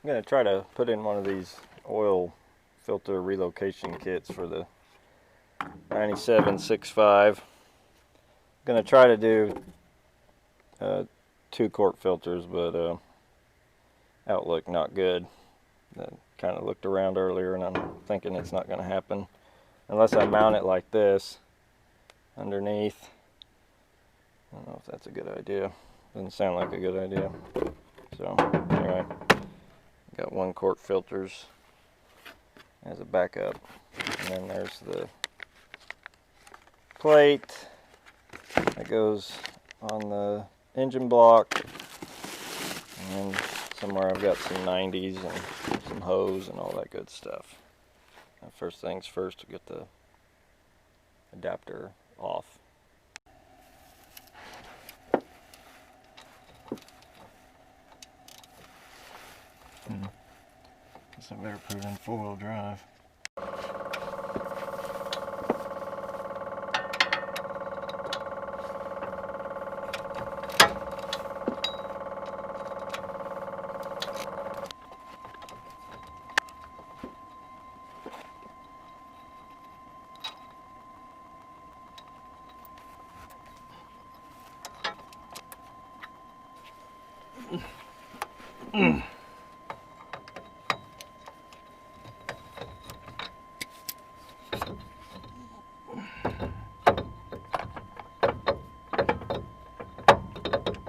I'm going to try to put in one of these oil filter relocation kits for the 9765. I'm going to try to do 2 quart filters, but outlook not good. I kind of looked around earlier and I'm thinking it's not going to happen unless I mount it like this underneath. I don't know if that's a good idea. Doesn't sound like a good idea. So anyway, got 1 quart filters as a backup, and then there's the plate that goes on the engine block, and somewhere I've got some 90s and some hose and all that good stuff. Now, first things first, to get the adapter off. Guess I better put it in 4-wheel drive.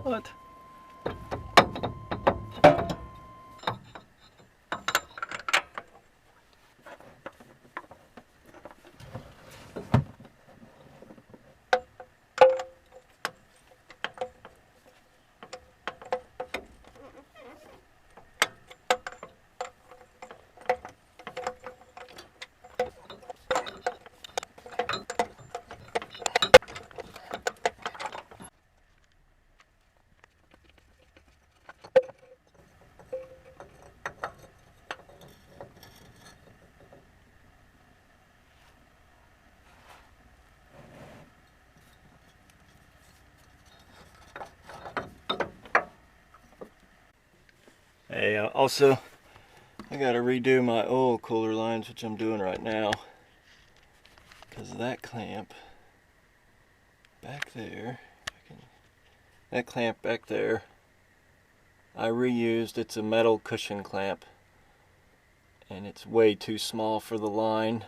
What? Hey, also, I gotta redo my oil cooler lines, which I'm doing right now, because that clamp back there, that clamp back there, I reused. It's a metal cushion clamp, and it's way too small for the line.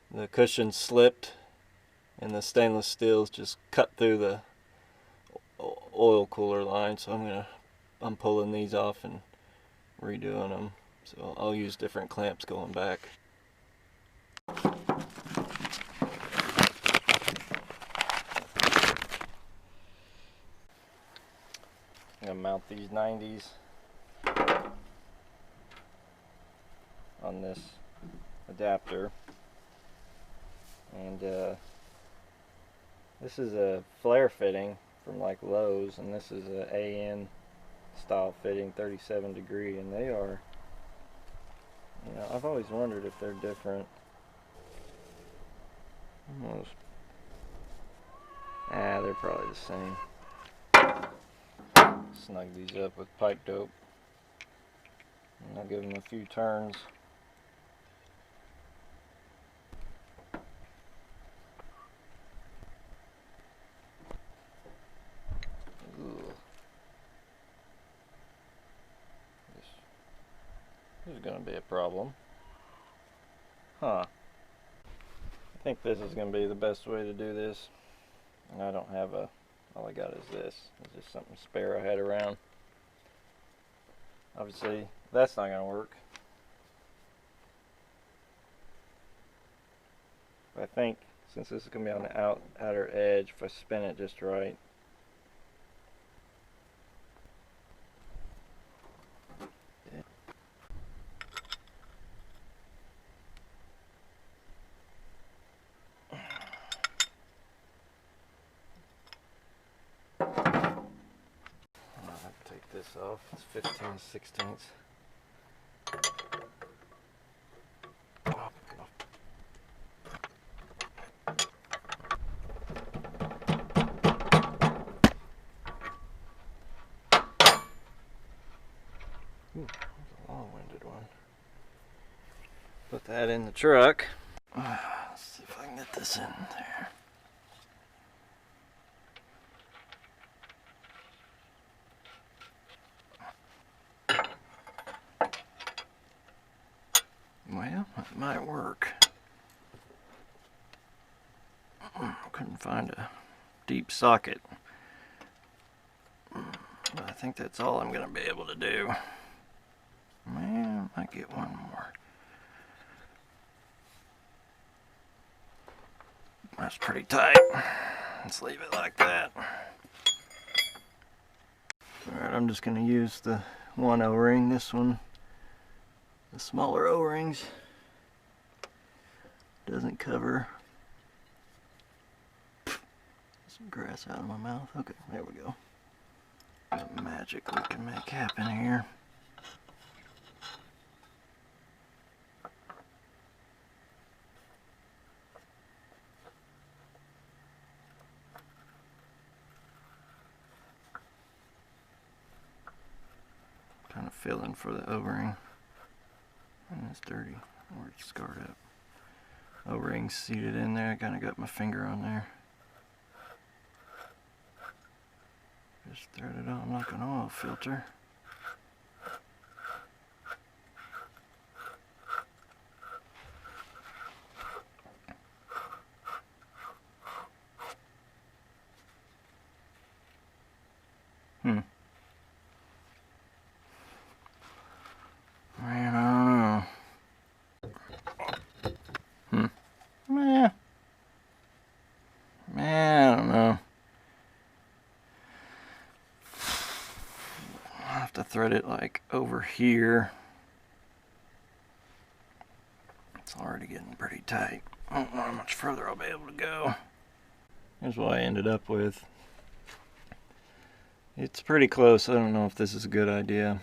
The cushion slipped, and the stainless steel's just cut through the oil cooler line, so I'm pulling these off and redoing them. So I'll use different clamps going back. I'm gonna mount these 90s on this adapter, and this is a flare fitting from like Lowe's, and this is a AN style fitting, 37 degree, and they are, you know, I've always wondered if they're different. Almost. They're probably the same. Snug these up with pipe dope, and I'll give them a few turns. This is going to be a problem. Huh. I think this is going to be the best way to do this. And I don't have all I got is this. It's just something spare I had around. Obviously, that's not going to work. But I think, since this is going to be on the outer edge, if I spin it just right, this off. It's 15/16. Ooh, that's a long-winded one. Put that in the truck. Let's see if I can get this in there. Well, it might work. Couldn't find a deep socket. But I think that's all I'm going to be able to do. Man, I might get one more. That's pretty tight. Let's leave it like that. Alright, I'm just going to use the one O-ring. This one, the smaller O-rings, doesn't cover. Some grass out of my mouth. Okay, there we go. What magic we can make happen here. Kind of feeling for the O-ring. And it's dirty, or it's scarred up. O-ring's seated in there. I kind of got my finger on there. Just thread it on like an oil filter. Man, I don't know. Man, I don't know. I'll have to thread it like over here. It's already getting pretty tight. I don't know how much further I'll be able to go. Here's what I ended up with. It's pretty close. I don't know if this is a good idea.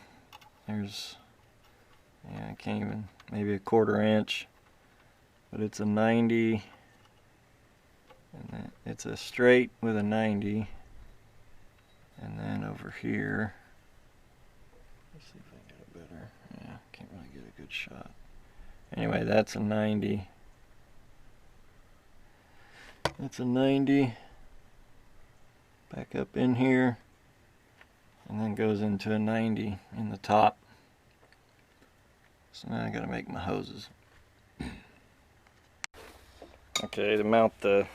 There's, yeah, I can't even, maybe a 1/4 inch. But it's a 90. And then it's a straight with a 90. And then over here, let's see if I can get it better. Yeah, can't really get a good shot. Anyway, that's a 90. That's a 90. Back up in here. And then goes into a 90 in the top. So now I gotta make my hoses. Okay, to mount the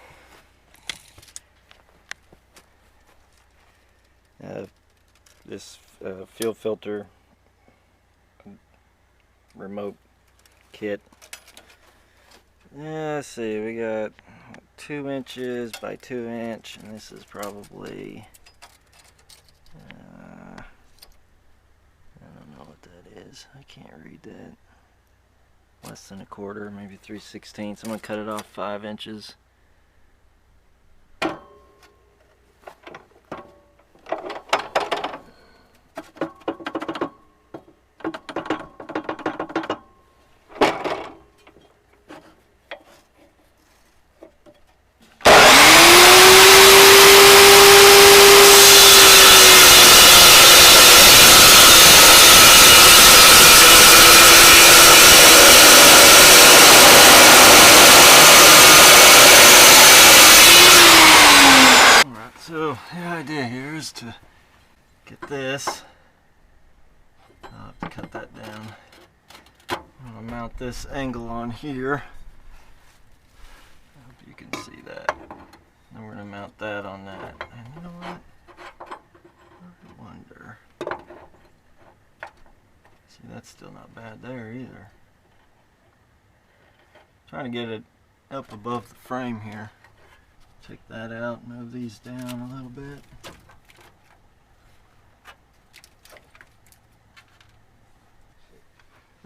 this fuel filter remote kit. Let's see, we got 2 inches by 2 inch, and this is probably I don't know what that is. I can't read that. Less than 1/4, maybe 3/16. I'm gonna cut it off 5 inches. So the idea here is to get this. I'll have to cut that down. I'm going to mount this angle on here. I hope you can see that. Then we're going to mount that on that. And you know what? I wonder. See, that's still not bad there either. Trying to get it up above the frame here. Take that out, move these down a little bit.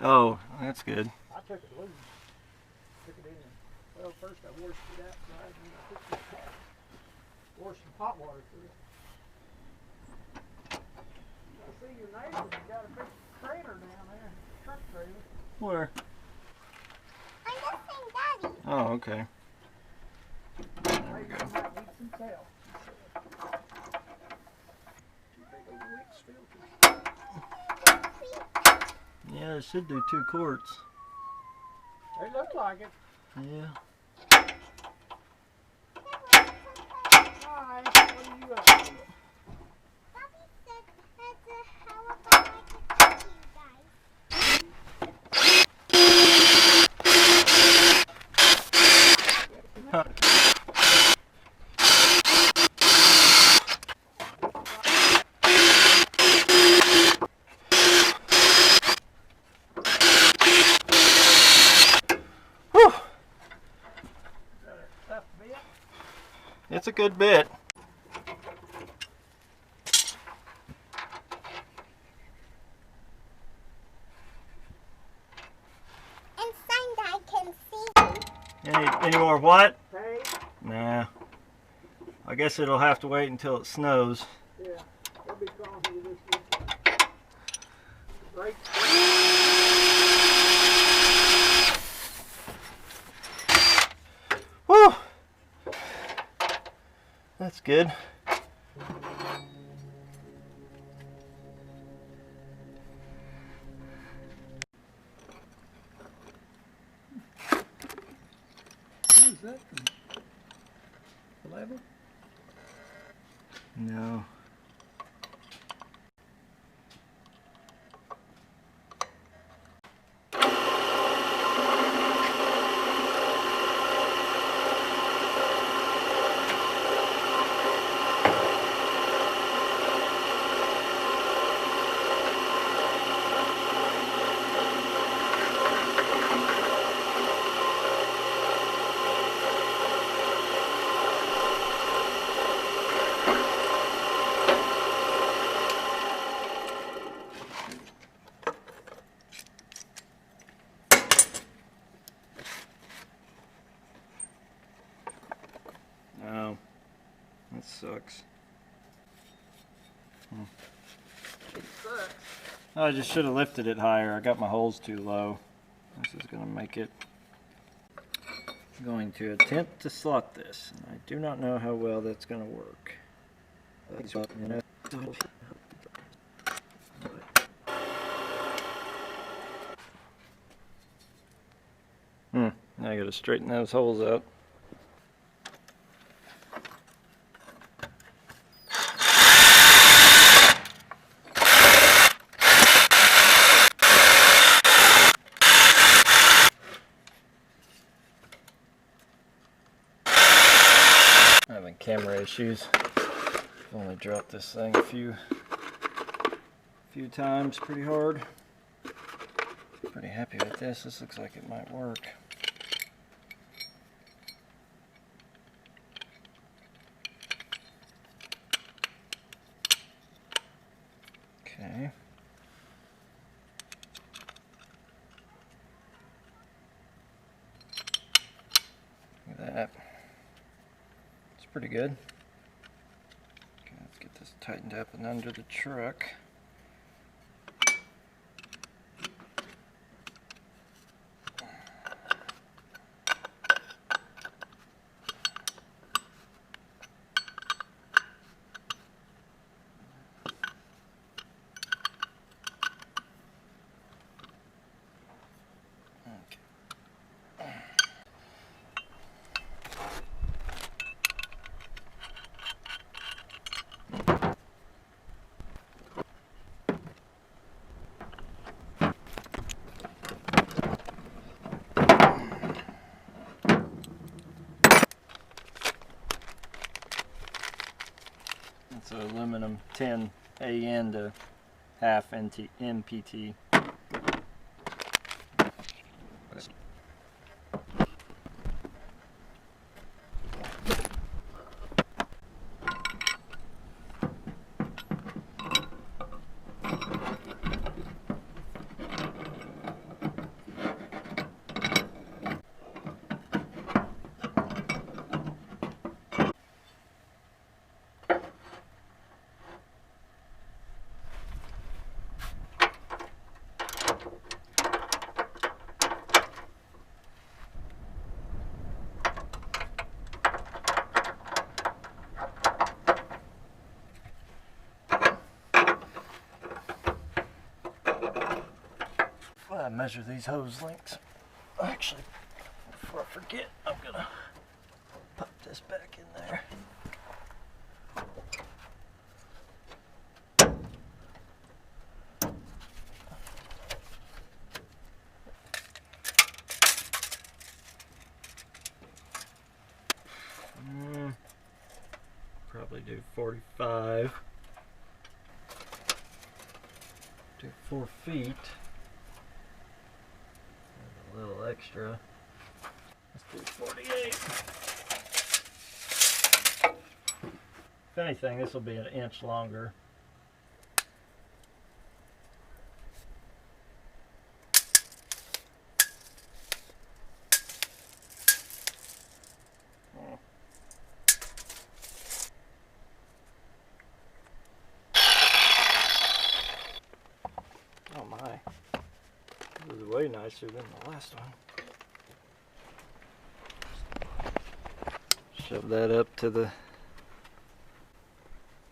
Oh, that's good. I took it loose, took it in. Well, first I washed it outside and I took it out. Washed some hot water through it. I see your neighbor got a big trailer down there, truck trailer. Where? I'm just saying, Daddy. Oh, okay. There we go. Might need some tail. Two big old Wicks filters. Yeah, it should do 2 quarts. They look like it. Yeah. Hi, what are you up to? Bobby said that's a how about I could you guys. Whew. Is that a tough bit? It's a good bit. And sign I can see. Any more what? Hey, Nah. I guess it'll have to wait until it snows. yeah, they'll be gone here this week. Right. Whew. That's good. Who is that from? The level? No. No. That sucks. It sucks. I just should have lifted it higher. I got my holes too low. This is going to make it. I'm going to attempt to slot this. And I do not know how well that's going to work. Now I got to straighten those holes out. Having camera issues. Only dropped this thing a few times pretty hard. Pretty happy with this. This looks like it might work. Okay. Look at that. It's pretty good. Okay, let's get this tightened up and under the truck. It's an aluminum 10 AN to half MPT. measure these hose lengths. Actually, before I forget, I'm gonna pop this back in there. Probably do 45. Do 4 feet. A little extra. Let's do 48. If anything, this will be an inch longer. Oh my. This is way nicer than the last one. Shove that up to the,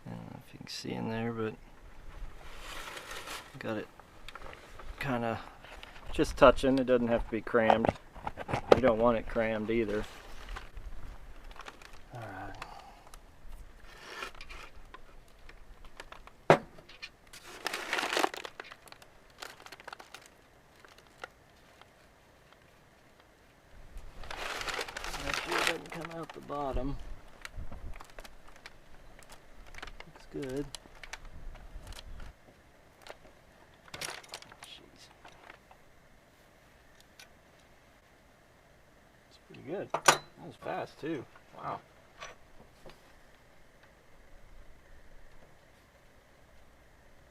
I don't know if you can see in there, but got it kind of just touching. It doesn't have to be crammed. You don't want it crammed either. All right. Make sure it doesn't come out the bottom. Looks good. Jeez. It's pretty good. That was fast too. Wow.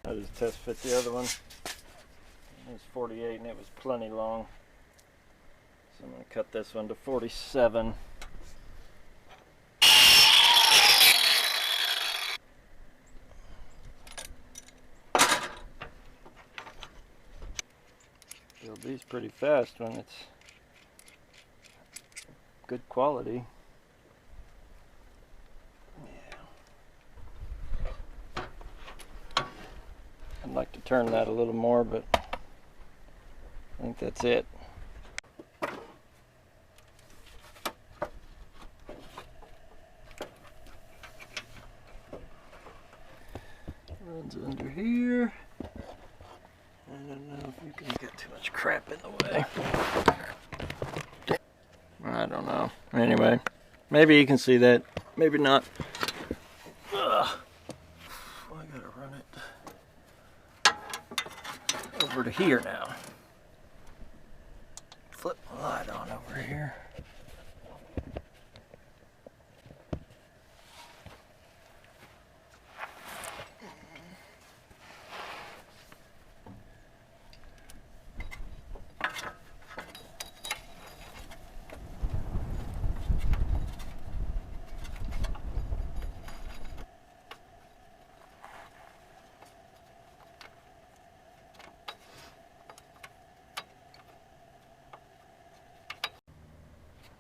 I just test fit the other one. It was 48 and it was plenty long. So I'm going to cut this one to 47. Build these pretty fast when it's good quality. Yeah. I'd like to turn that a little more, but I think that's it. Runs under here. I don't know if you can get too much crap in the way. I don't know. Anyway, maybe you can see that. Maybe not. Ugh. I gotta run it over to here now. Flip the light on over here.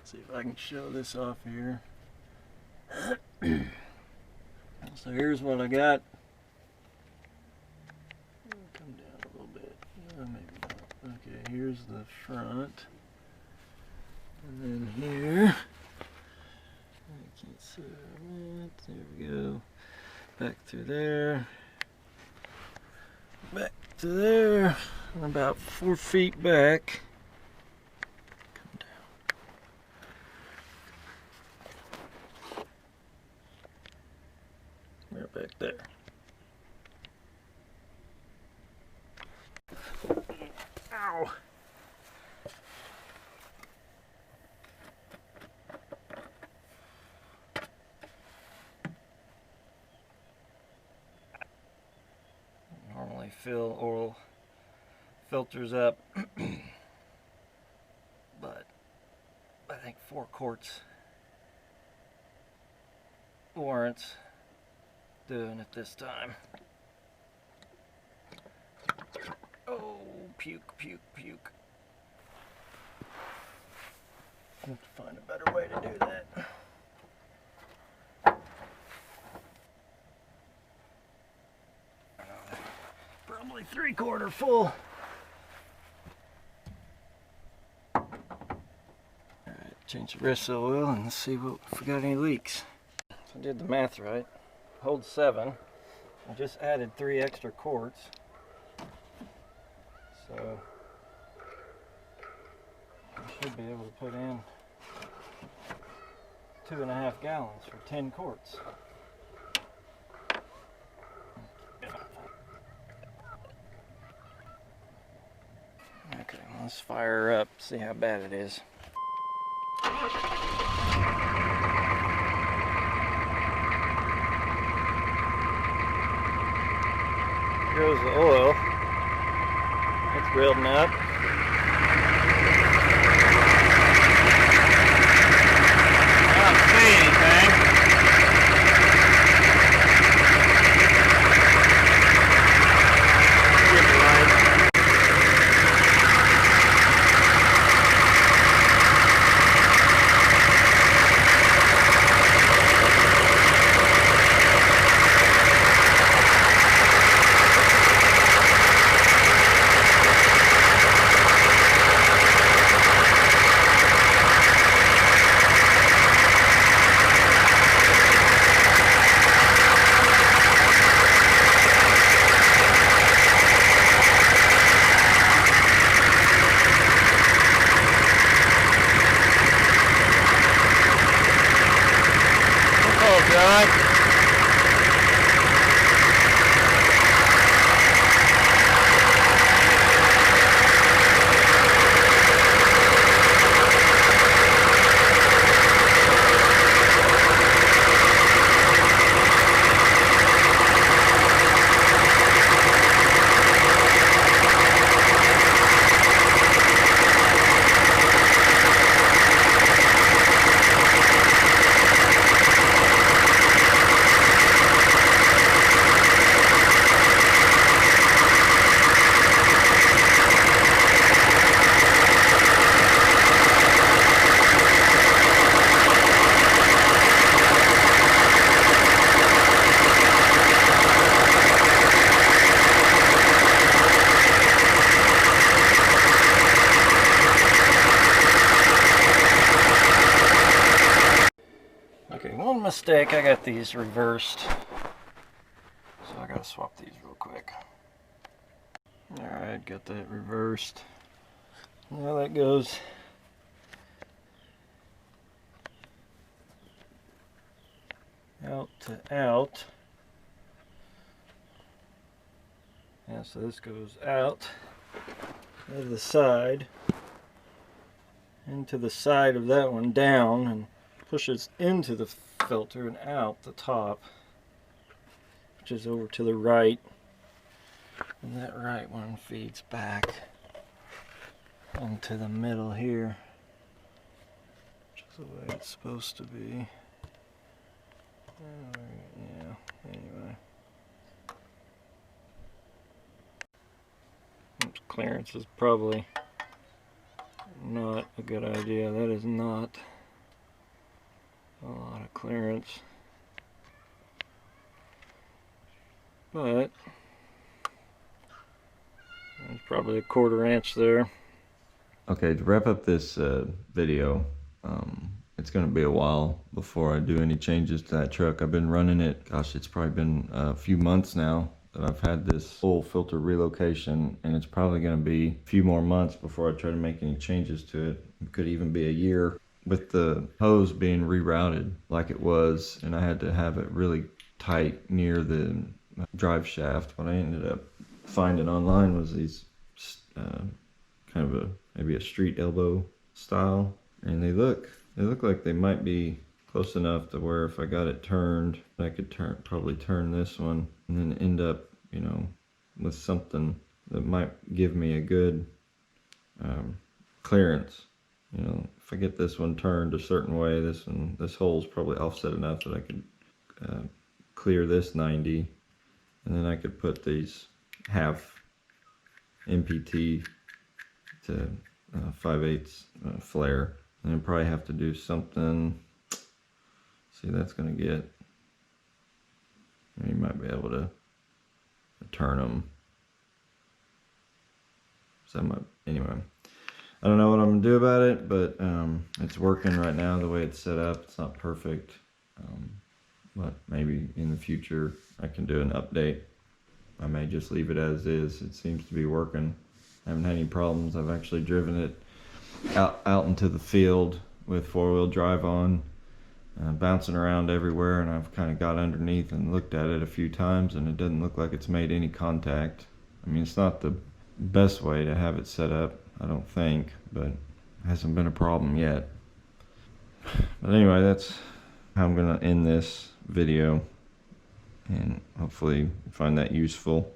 See if I can show this off here. So here's what I got. Come down a little bit. Maybe not. Okay, here's the front. And then here. I can't see it. There we go. Back through there. Back to there. And about 4 feet back. Back there. Ow. Normally fill oil filters up, but I think 4 quarts warrants doing it this time. Oh, puke, puke, puke. I have to find a better way to do that. Probably 3/4 full. Change the rest of the oil and see if we got any leaks. So I did the math right. Hold 7. I just added 3 extra quarts. So I should be able to put in 2.5 gallons for 10 quarts. Okay, let's fire her up, see how bad it is. Here goes the oil. It's building up. I don't see anything. Get the light. Right. Okay, one mistake, I got these reversed. So I gotta swap these real quick. Alright, got that reversed. Now that goes out to out. Yeah, so this goes out of the side into the side of that one down and pushes into the filter and out the top, which is over to the right, and that right one feeds back into the middle here, which is the way it's supposed to be. Yeah, anyway. Clearance is probably not a good idea. That is not a lot of clearance, but there's probably a 1/4 inch there. Okay, to wrap up this video, it's going to be a while before I do any changes to that truck. I've been running it, gosh, it's probably been a few months now that I've had this full filter relocation, and it's probably going to be a few more months before I try to make any changes to it. It could even be a year. With the hose being rerouted like it was, and I had to have it really tight near the drive shaft, what I ended up finding online was these kind of maybe a street elbow style, and they look like they might be close enough to where if I got it turned, I could probably turn this one and then end up, you know, with something that might give me a good clearance. You know, if I get this one turned a certain way, this hole's probably offset enough that I could clear this 90, and then I could put these half MPT to 5/8 flare, and then probably have to do something. See, that's gonna get. You might be able to turn them. So I might, anyway. I don't know what I'm gonna do about it, but it's working right now the way it's set up. It's not perfect, but maybe in the future I can do an update. I may just leave it as is. It seems to be working. I haven't had any problems. I've actually driven it out into the field with 4-wheel drive on, bouncing around everywhere, and I've kind of got underneath and looked at it a few times, and it doesn't look like it's made any contact. I mean, it's not the best way to have it set up, I don't think, but it hasn't been a problem yet. But anyway, that's how I'm gonna end this video, and hopefully you find that useful.